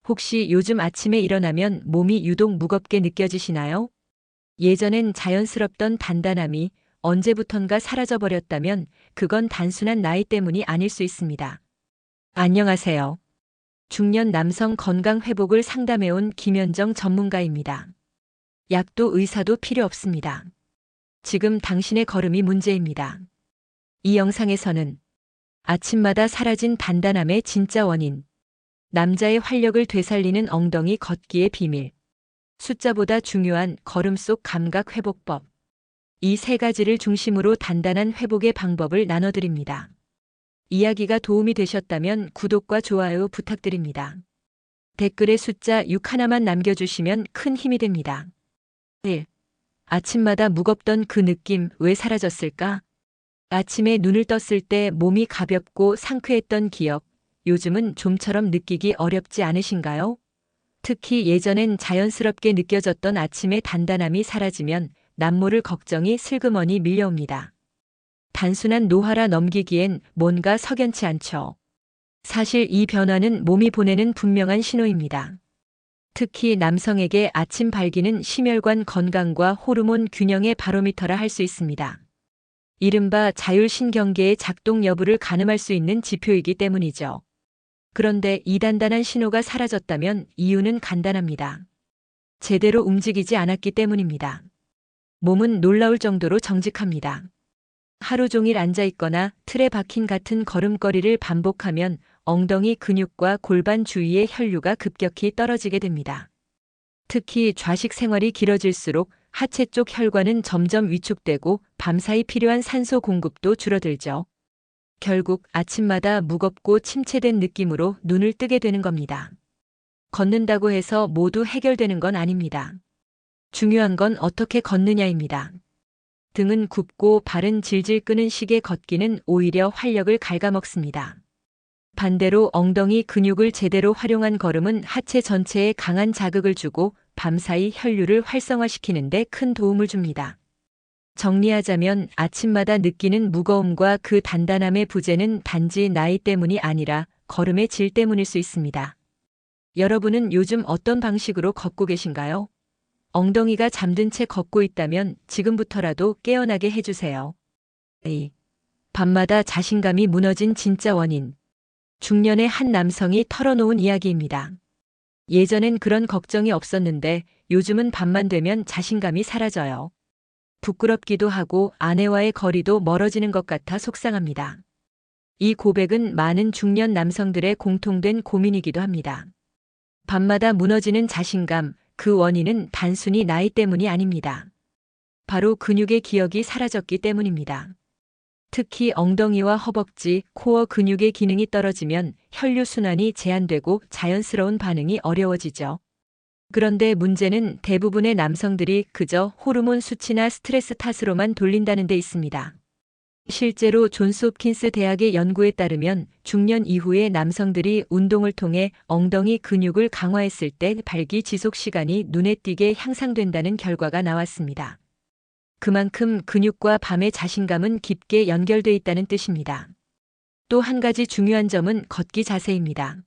혹시 요즘 아침에 일어나면 몸이 유독 무겁게 느껴지시나요? 예전엔 자연스럽던 단단함이 언제부턴가 사라져버렸다면 그건 단순한 나이 때문이 아닐 수 있습니다. 안녕하세요. 중년 남성 건강 회복을 상담해온 김현정 전문가입니다. 약도 의사도 필요 없습니다. 지금 당신의 걸음이 문제입니다. 이 영상에서는 아침마다 사라진 단단함의 진짜 원인, 남자의 활력을 되살리는 엉덩이 걷기의 비밀, 숫자보다 중요한 걸음 속 감각 회복법, 이 세 가지를 중심으로 단단한 회복의 방법을 나눠드립니다. 이야기가 도움이 되셨다면 구독과 좋아요 부탁드립니다. 댓글에 숫자 6 하나만 남겨주시면 큰 힘이 됩니다. 1. 아침마다 무겁던 그 느낌 왜 사라졌을까? 아침에 눈을 떴을 때 몸이 가볍고 상쾌했던 기억, 요즘은 좀처럼 느끼기 어렵지 않으신가요? 특히 예전엔 자연스럽게 느껴졌던 아침의 단단함이 사라지면 남모를 걱정이 슬그머니 밀려옵니다. 단순한 노화라 넘기기엔 뭔가 석연치 않죠. 사실 이 변화는 몸이 보내는 분명한 신호입니다. 특히 남성에게 아침 발기는 심혈관 건강과 호르몬 균형의 바로미터라 할 수 있습니다. 이른바 자율신경계의 작동 여부를 가늠할 수 있는 지표이기 때문이죠. 그런데 이 단단한 신호가 사라졌다면 이유는 간단합니다. 제대로 움직이지 않았기 때문입니다. 몸은 놀라울 정도로 정직합니다. 하루 종일 앉아있거나 틀에 박힌 같은 걸음걸이를 반복하면 엉덩이 근육과 골반 주위의 혈류가 급격히 떨어지게 됩니다. 특히 좌식 생활이 길어질수록 하체 쪽 혈관은 점점 위축되고 밤사이 필요한 산소 공급도 줄어들죠. 결국 아침마다 무겁고 침체된 느낌으로 눈을 뜨게 되는 겁니다. 걷는다고 해서 모두 해결되는 건 아닙니다. 중요한 건 어떻게 걷느냐입니다. 등은 굽고 발은 질질 끄는 식의 걷기는 오히려 활력을 갉아먹습니다. 반대로 엉덩이 근육을 제대로 활용한 걸음은 하체 전체에 강한 자극을 주고 밤사이 혈류를 활성화시키는 데 큰 도움을 줍니다. 정리하자면 아침마다 느끼는 무거움과 그 단단함의 부재는 단지 나이 때문이 아니라 걸음의 질 때문일 수 있습니다. 여러분은 요즘 어떤 방식으로 걷고 계신가요? 엉덩이가 잠든 채 걷고 있다면 지금부터라도 깨어나게 해주세요. 2. 밤마다 자신감이 무너진 진짜 원인. 중년의 한 남성이 털어놓은 이야기입니다. 예전엔 그런 걱정이 없었는데 요즘은 밤만 되면 자신감이 사라져요. 부끄럽기도 하고 아내와의 거리도 멀어지는 것 같아 속상합니다. 이 고백은 많은 중년 남성들의 공통된 고민이기도 합니다. 밤마다 무너지는 자신감, 그 원인은 단순히 나이 때문이 아닙니다. 바로 근육의 기억이 사라졌기 때문입니다. 특히 엉덩이와 허벅지, 코어 근육의 기능이 떨어지면 혈류순환이 제한되고 자연스러운 반응이 어려워지죠. 그런데 문제는 대부분의 남성들이 그저 호르몬 수치나 스트레스 탓으로만 돌린다는 데 있습니다. 실제로 존스 홉킨스 대학의 연구에 따르면 중년 이후의 남성들이 운동을 통해 엉덩이 근육을 강화했을 때 발기 지속 시간이 눈에 띄게 향상된다는 결과가 나왔습니다. 그만큼 근육과 밤의 자신감은 깊게 연결돼 있다는 뜻입니다. 또 한 가지 중요한 점은 걷기 자세입니다.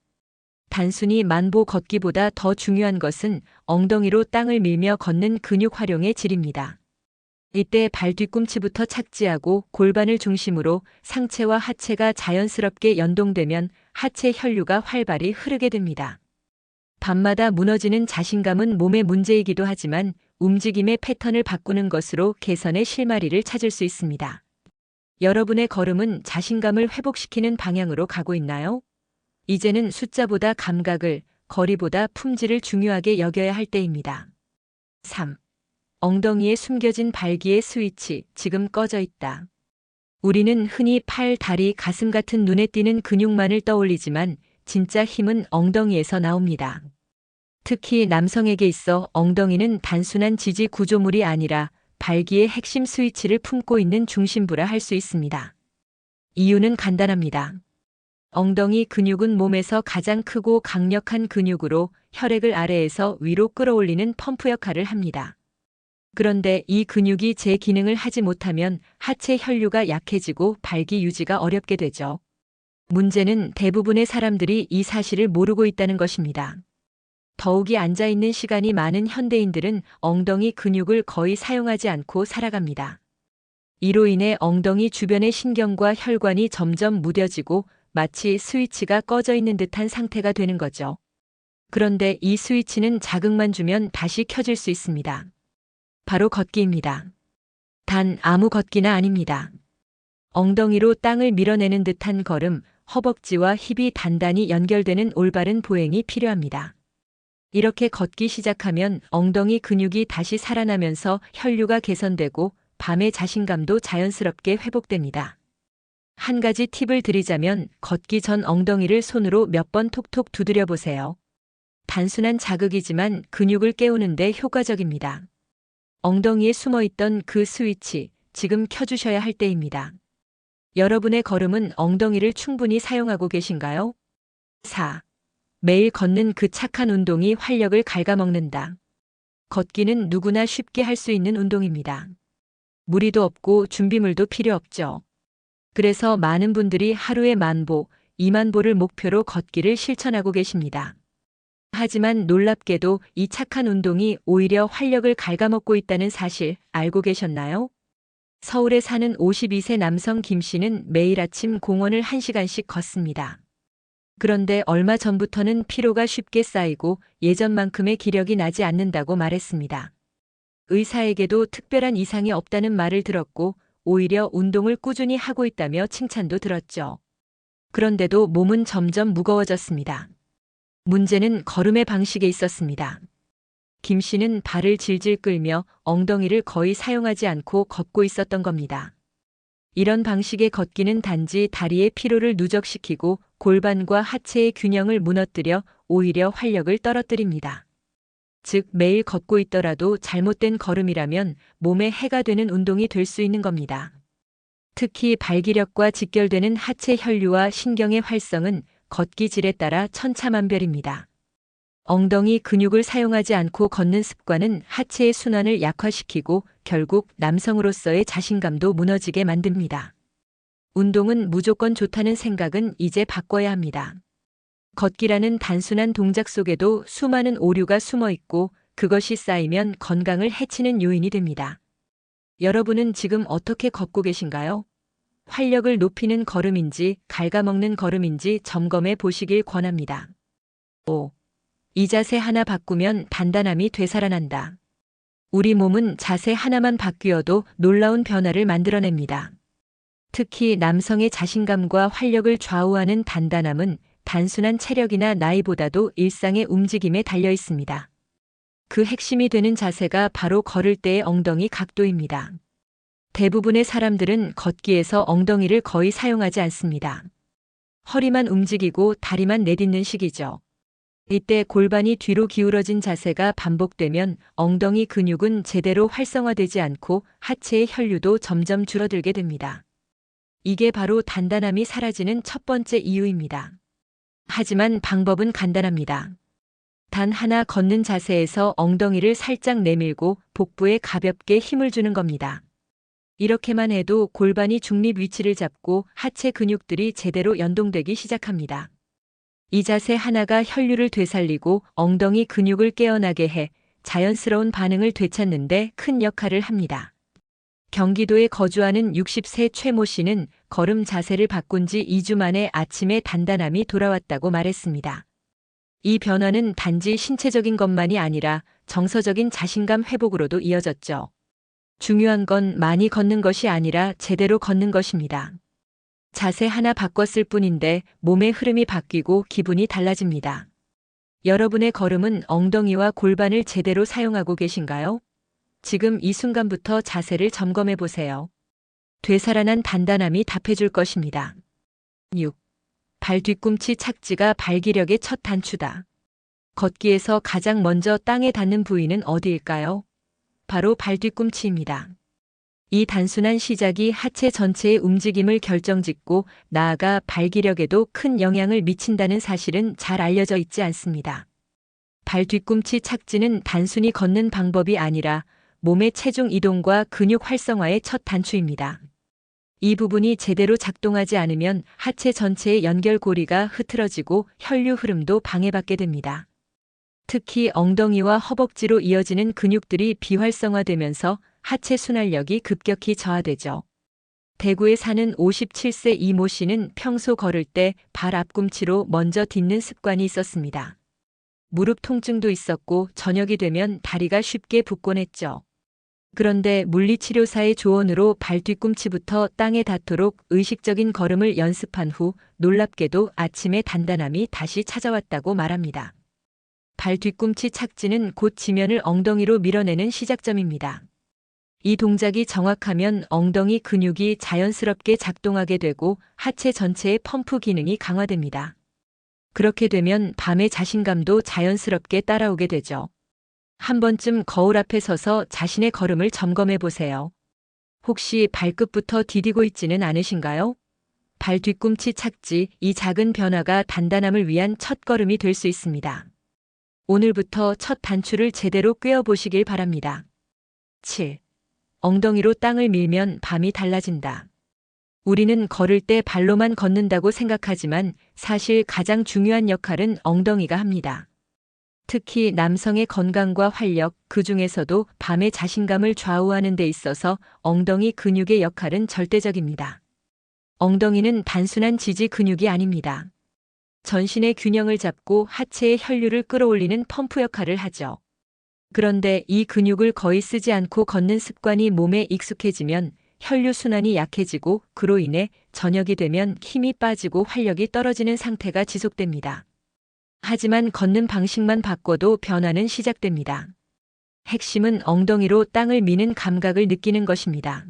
단순히 만보 걷기보다 더 중요한 것은 엉덩이로 땅을 밀며 걷는 근육 활용의 질입니다. 이때 발 뒤꿈치부터 착지하고 골반을 중심으로 상체와 하체가 자연스럽게 연동되면 하체 혈류가 활발히 흐르게 됩니다. 밤마다 무너지는 자신감은 몸의 문제이기도 하지만 움직임의 패턴을 바꾸는 것으로 개선의 실마리를 찾을 수 있습니다. 여러분의 걸음은 자신감을 회복시키는 방향으로 가고 있나요? 이제는 숫자보다 감각을, 거리보다 품질을 중요하게 여겨야 할 때입니다. 3. 엉덩이에 숨겨진 발기의 스위치, 지금 꺼져 있다. 우리는 흔히 팔, 다리, 가슴 같은 눈에 띄는 근육만을 떠올리지만 진짜 힘은 엉덩이에서 나옵니다. 특히 남성에게 있어 엉덩이는 단순한 지지 구조물이 아니라 발기의 핵심 스위치를 품고 있는 중심부라 할 수 있습니다. 이유는 간단합니다. 엉덩이 근육은 몸에서 가장 크고 강력한 근육으로 혈액을 아래에서 위로 끌어올리는 펌프 역할을 합니다. 그런데 이 근육이 제 기능을 하지 못하면 하체 혈류가 약해지고 발기 유지가 어렵게 되죠. 문제는 대부분의 사람들이 이 사실을 모르고 있다는 것입니다. 더욱이 앉아있는 시간이 많은 현대인들은 엉덩이 근육을 거의 사용하지 않고 살아갑니다. 이로 인해 엉덩이 주변의 신경과 혈관이 점점 무뎌지고 마치 스위치가 꺼져 있는 듯한 상태가 되는 거죠. 그런데 이 스위치는 자극만 주면 다시 켜질 수 있습니다. 바로 걷기입니다. 단 아무 걷기나 아닙니다. 엉덩이로 땅을 밀어내는 듯한 걸음, 허벅지와 힙이 단단히 연결되는 올바른 보행이 필요합니다. 이렇게 걷기 시작하면 엉덩이 근육이 다시 살아나면서 혈류가 개선되고 밤의 자신감도 자연스럽게 회복됩니다. 한 가지 팁을 드리자면 걷기 전 엉덩이를 손으로 몇 번 톡톡 두드려 보세요. 단순한 자극이지만 근육을 깨우는데 효과적입니다. 엉덩이에 숨어있던 그 스위치, 지금 켜주셔야 할 때입니다. 여러분의 걸음은 엉덩이를 충분히 사용하고 계신가요? 4. 매일 걷는 그 착한 운동이 활력을 갉아먹는다. 걷기는 누구나 쉽게 할 수 있는 운동입니다. 무리도 없고 준비물도 필요 없죠. 그래서 많은 분들이 하루에 10,000보, 20,000보를 목표로 걷기를 실천하고 계십니다. 하지만 놀랍게도 이 착한 운동이 오히려 활력을 갉아먹고 있다는 사실 알고 계셨나요? 서울에 사는 52세 남성 김 씨는 매일 아침 공원을 1시간씩 걷습니다. 그런데 얼마 전부터는 피로가 쉽게 쌓이고 예전만큼의 기력이 나지 않는다고 말했습니다. 의사에게도 특별한 이상이 없다는 말을 들었고 오히려 운동을 꾸준히 하고 있다며 칭찬도 들었죠. 그런데도 몸은 점점 무거워졌습니다. 문제는 걸음의 방식에 있었습니다. 김 씨는 발을 질질 끌며 엉덩이를 거의 사용하지 않고 걷고 있었던 겁니다. 이런 방식의 걷기는 단지 다리의 피로를 누적시키고 골반과 하체의 균형을 무너뜨려 오히려 활력을 떨어뜨립니다. 즉, 매일 걷고 있더라도 잘못된 걸음이라면 몸에 해가 되는 운동이 될 수 있는 겁니다. 특히 발기력과 직결되는 하체 혈류와 신경의 활성은 걷기 질에 따라 천차만별입니다. 엉덩이 근육을 사용하지 않고 걷는 습관은 하체의 순환을 약화시키고 결국 남성으로서의 자신감도 무너지게 만듭니다. 운동은 무조건 좋다는 생각은 이제 바꿔야 합니다. 걷기라는 단순한 동작 속에도 수많은 오류가 숨어 있고 그것이 쌓이면 건강을 해치는 요인이 됩니다. 여러분은 지금 어떻게 걷고 계신가요? 활력을 높이는 걸음인지 갉아먹는 걸음인지 점검해 보시길 권합니다. 5. 이 자세 하나 바꾸면 단단함이 되살아난다. 우리 몸은 자세 하나만 바뀌어도 놀라운 변화를 만들어냅니다. 특히 남성의 자신감과 활력을 좌우하는 단단함은 단순한 체력이나 나이보다도 일상의 움직임에 달려 있습니다. 그 핵심이 되는 자세가 바로 걸을 때의 엉덩이 각도입니다. 대부분의 사람들은 걷기에서 엉덩이를 거의 사용하지 않습니다. 허리만 움직이고 다리만 내딛는 식이죠. 이때 골반이 뒤로 기울어진 자세가 반복되면 엉덩이 근육은 제대로 활성화되지 않고 하체의 혈류도 점점 줄어들게 됩니다. 이게 바로 단단함이 사라지는 첫 번째 이유입니다. 하지만 방법은 간단합니다. 단 하나 걷는 자세에서 엉덩이를 살짝 내밀고 복부에 가볍게 힘을 주는 겁니다. 이렇게만 해도 골반이 중립 위치를 잡고 하체 근육들이 제대로 연동되기 시작합니다. 이 자세 하나가 혈류를 되살리고 엉덩이 근육을 깨어나게 해 자연스러운 반응을 되찾는데 큰 역할을 합니다. 경기도에 거주하는 60세 최모 씨는 걸음 자세를 바꾼 지 2주 만에 아침에 단단함이 돌아왔다고 말했습니다. 이 변화는 단지 신체적인 것만이 아니라 정서적인 자신감 회복으로도 이어졌죠. 중요한 건 많이 걷는 것이 아니라 제대로 걷는 것입니다. 자세 하나 바꿨을 뿐인데 몸의 흐름이 바뀌고 기분이 달라집니다. 여러분의 걸음은 엉덩이와 골반을 제대로 사용하고 계신가요? 지금 이 순간부터 자세를 점검해 보세요. 되살아난 단단함이 답해줄 것입니다. 6. 발 뒤꿈치 착지가 발기력의 첫 단추다. 걷기에서 가장 먼저 땅에 닿는 부위는 어디일까요? 바로 발 뒤꿈치입니다. 이 단순한 시작이 하체 전체의 움직임을 결정짓고 나아가 발기력에도 큰 영향을 미친다는 사실은 잘 알려져 있지 않습니다. 발 뒤꿈치 착지는 단순히 걷는 방법이 아니라 몸의 체중 이동과 근육 활성화의 첫 단추입니다. 이 부분이 제대로 작동하지 않으면 하체 전체의 연결고리가 흐트러지고 혈류 흐름도 방해받게 됩니다. 특히 엉덩이와 허벅지로 이어지는 근육들이 비활성화되면서 하체 순환력이 급격히 저하되죠. 대구에 사는 57세 이모 씨는 평소 걸을 때 발 앞꿈치로 먼저 딛는 습관이 있었습니다. 무릎 통증도 있었고 저녁이 되면 다리가 쉽게 붓곤 했죠. 그런데 물리치료사의 조언으로 발 뒤꿈치부터 땅에 닿도록 의식적인 걸음을 연습한 후 놀랍게도 아침에 단단함이 다시 찾아왔다고 말합니다. 발 뒤꿈치 착지는 곧 지면을 엉덩이로 밀어내는 시작점입니다. 이 동작이 정확하면 엉덩이 근육이 자연스럽게 작동하게 되고 하체 전체의 펌프 기능이 강화됩니다. 그렇게 되면 밤의 자신감도 자연스럽게 따라오게 되죠. 한 번쯤 거울 앞에 서서 자신의 걸음을 점검해 보세요. 혹시 발끝부터 디디고 있지는 않으신가요? 발 뒤꿈치 착지, 이 작은 변화가 단단함을 위한 첫걸음이 될 수 있습니다. 오늘부터 첫 단추를 제대로 꿰어 보시길 바랍니다. 7. 엉덩이로 땅을 밀면 밤이 달라진다. 우리는 걸을 때 발로만 걷는다고 생각하지만 사실 가장 중요한 역할은 엉덩이가 합니다. 특히 남성의 건강과 활력, 그 중에서도 밤의 자신감을 좌우하는 데 있어서 엉덩이 근육의 역할은 절대적입니다. 엉덩이는 단순한 지지 근육이 아닙니다. 전신의 균형을 잡고 하체의 혈류를 끌어올리는 펌프 역할을 하죠. 그런데 이 근육을 거의 쓰지 않고 걷는 습관이 몸에 익숙해지면 혈류 순환이 약해지고 그로 인해 저녁이 되면 힘이 빠지고 활력이 떨어지는 상태가 지속됩니다. 하지만 걷는 방식만 바꿔도 변화는 시작됩니다. 핵심은 엉덩이로 땅을 미는 감각을 느끼는 것입니다.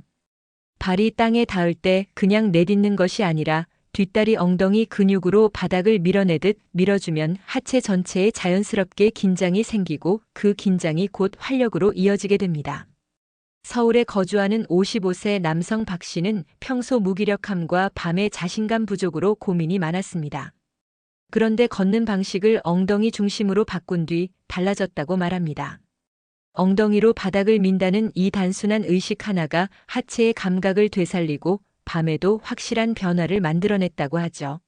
발이 땅에 닿을 때 그냥 내딛는 것이 아니라 뒷다리 엉덩이 근육으로 바닥을 밀어내듯 밀어주면 하체 전체에 자연스럽게 긴장이 생기고 그 긴장이 곧 활력으로 이어지게 됩니다. 서울에 거주하는 55세 남성 박 씨는 평소 무기력함과 밤의 자신감 부족으로 고민이 많았습니다. 그런데 걷는 방식을 엉덩이 중심으로 바꾼 뒤 달라졌다고 말합니다. 엉덩이로 바닥을 민다는 이 단순한 의식 하나가 하체의 감각을 되살리고 밤에도 확실한 변화를 만들어냈다고 하죠.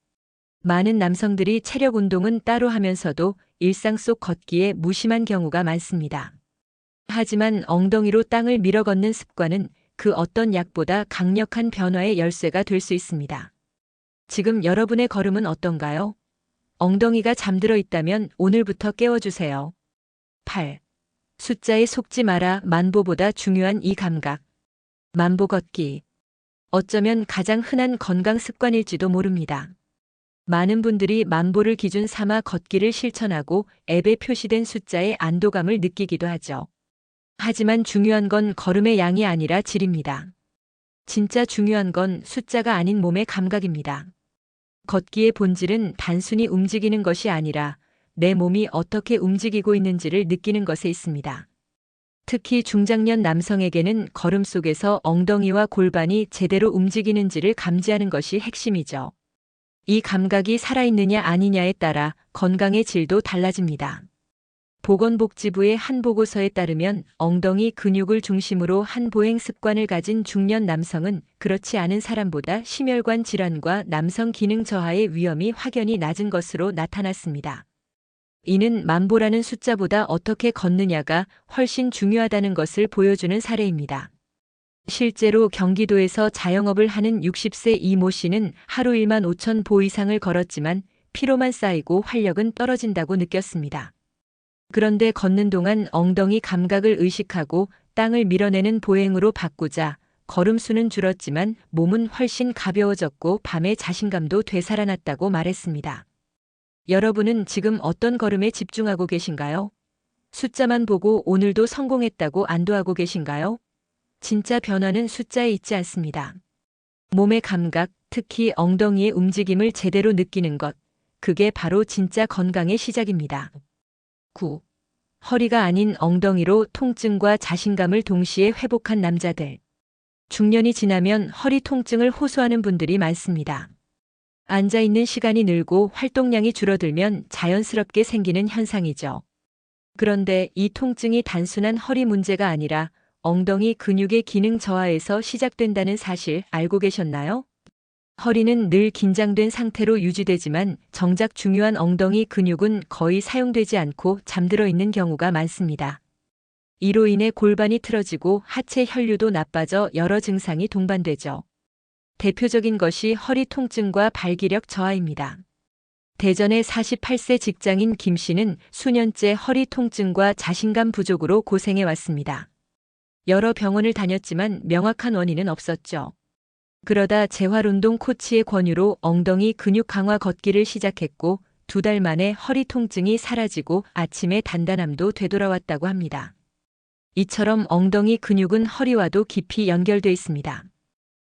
많은 남성들이 체력 운동은 따로 하면서도 일상 속 걷기에 무심한 경우가 많습니다. 하지만 엉덩이로 땅을 밀어 걷는 습관은 그 어떤 약보다 강력한 변화의 열쇠가 될 수 있습니다. 지금 여러분의 걸음은 어떤가요? 엉덩이가 잠들어 있다면 오늘부터 깨워주세요. 8. 숫자에 속지 마라. 만보보다 중요한 이 감각. 만보 걷기. 어쩌면 가장 흔한 건강 습관일지도 모릅니다. 많은 분들이 만보를 기준 삼아 걷기를 실천하고 앱에 표시된 숫자에 안도감을 느끼기도 하죠. 하지만 중요한 건 걸음의 양이 아니라 질입니다. 진짜 중요한 건 숫자가 아닌 몸의 감각입니다. 걷기의 본질은 단순히 움직이는 것이 아니라 내 몸이 어떻게 움직이고 있는지를 느끼는 것에 있습니다. 특히 중장년 남성에게는 걸음 속에서 엉덩이와 골반이 제대로 움직이는지를 감지하는 것이 핵심이죠. 이 감각이 살아있느냐 아니냐에 따라 건강의 질도 달라집니다. 보건복지부의 한 보고서에 따르면 엉덩이 근육을 중심으로 한 보행 습관을 가진 중년 남성은 그렇지 않은 사람보다 심혈관 질환과 남성 기능 저하의 위험이 확연히 낮은 것으로 나타났습니다. 이는 만보라는 숫자보다 어떻게 걷느냐가 훨씬 중요하다는 것을 보여주는 사례입니다. 실제로 경기도에서 자영업을 하는 60세 이모 씨는 하루 1만 5천 보 이상을 걸었지만 피로만 쌓이고 활력은 떨어진다고 느꼈습니다. 그런데 걷는 동안 엉덩이 감각을 의식하고 땅을 밀어내는 보행으로 바꾸자 걸음 수는 줄었지만 몸은 훨씬 가벼워졌고 밤의 자신감도 되살아났다고 말했습니다. 여러분은 지금 어떤 걸음에 집중하고 계신가요? 숫자만 보고 오늘도 성공했다고 안도하고 계신가요? 진짜 변화는 숫자에 있지 않습니다. 몸의 감각, 특히 엉덩이의 움직임을 제대로 느끼는 것, 그게 바로 진짜 건강의 시작입니다. 9. 허리가 아닌 엉덩이로 통증과 자신감을 동시에 회복한 남자들. 중년이 지나면 허리 통증을 호소하는 분들이 많습니다. 앉아있는 시간이 늘고 활동량이 줄어들면 자연스럽게 생기는 현상이죠. 그런데 이 통증이 단순한 허리 문제가 아니라 엉덩이 근육의 기능 저하에서 시작된다는 사실 알고 계셨나요? 허리는 늘 긴장된 상태로 유지되지만 정작 중요한 엉덩이 근육은 거의 사용되지 않고 잠들어 있는 경우가 많습니다. 이로 인해 골반이 틀어지고 하체 혈류도 나빠져 여러 증상이 동반되죠. 대표적인 것이 허리 통증과 발기력 저하입니다. 대전의 48세 직장인 김 씨는 수년째 허리 통증과 자신감 부족으로 고생해 왔습니다. 여러 병원을 다녔지만 명확한 원인은 없었죠. 그러다 재활운동 코치의 권유로 엉덩이 근육 강화 걷기를 시작했고 2달 만에 허리 통증이 사라지고 아침에 단단함도 되돌아왔다고 합니다. 이처럼 엉덩이 근육은 허리와도 깊이 연결돼 있습니다.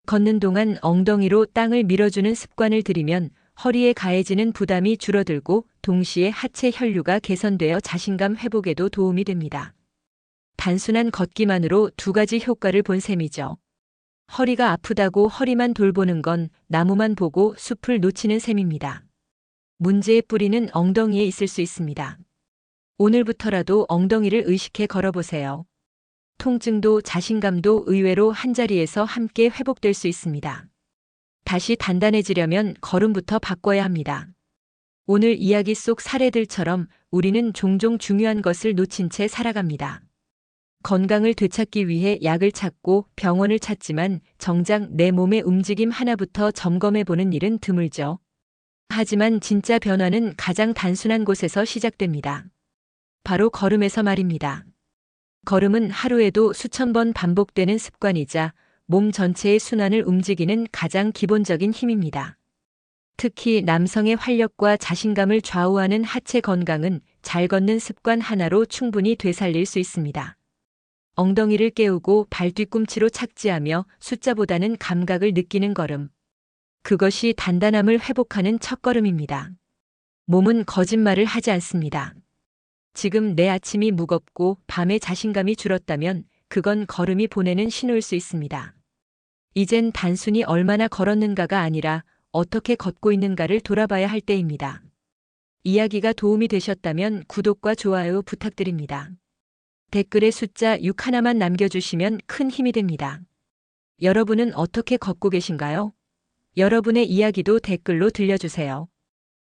걷는 동안 엉덩이로 땅을 밀어주는 습관을 들이면 허리에 가해지는 부담이 줄어들고 동시에 하체 혈류가 개선되어 자신감 회복에도 도움이 됩니다. 단순한 걷기만으로 2가지 효과를 본 셈이죠. 허리가 아프다고 허리만 돌보는 건 나무만 보고 숲을 놓치는 셈입니다. 문제의 뿌리는 엉덩이에 있을 수 있습니다. 오늘부터라도 엉덩이를 의식해 걸어보세요. 통증도 자신감도 의외로 한자리에서 함께 회복될 수 있습니다. 다시 단단해지려면 걸음부터 바꿔야 합니다. 오늘 이야기 속 사례들처럼 우리는 종종 중요한 것을 놓친 채 살아갑니다. 건강을 되찾기 위해 약을 찾고 병원을 찾지만 정작 내 몸의 움직임 하나부터 점검해 보는 일은 드물죠. 하지만 진짜 변화는 가장 단순한 곳에서 시작됩니다. 바로 걸음에서 말입니다. 걸음은 하루에도 수천 번 반복되는 습관이자 몸 전체의 순환을 움직이는 가장 기본적인 힘입니다. 특히 남성의 활력과 자신감을 좌우하는 하체 건강은 잘 걷는 습관 하나로 충분히 되살릴 수 있습니다. 엉덩이를 깨우고 발 뒤꿈치로 착지하며 숫자보다는 감각을 느끼는 걸음. 그것이 단단함을 회복하는 첫걸음입니다. 몸은 거짓말을 하지 않습니다. 지금 내 아침이 무겁고 밤에 자신감이 줄었다면 그건 걸음이 보내는 신호일 수 있습니다. 이젠 단순히 얼마나 걸었는가가 아니라 어떻게 걷고 있는가를 돌아봐야 할 때입니다. 이야기가 도움이 되셨다면 구독과 좋아요 부탁드립니다. 댓글에 숫자 6 하나만 남겨주시면 큰 힘이 됩니다. 여러분은 어떻게 걷고 계신가요? 여러분의 이야기도 댓글로 들려주세요.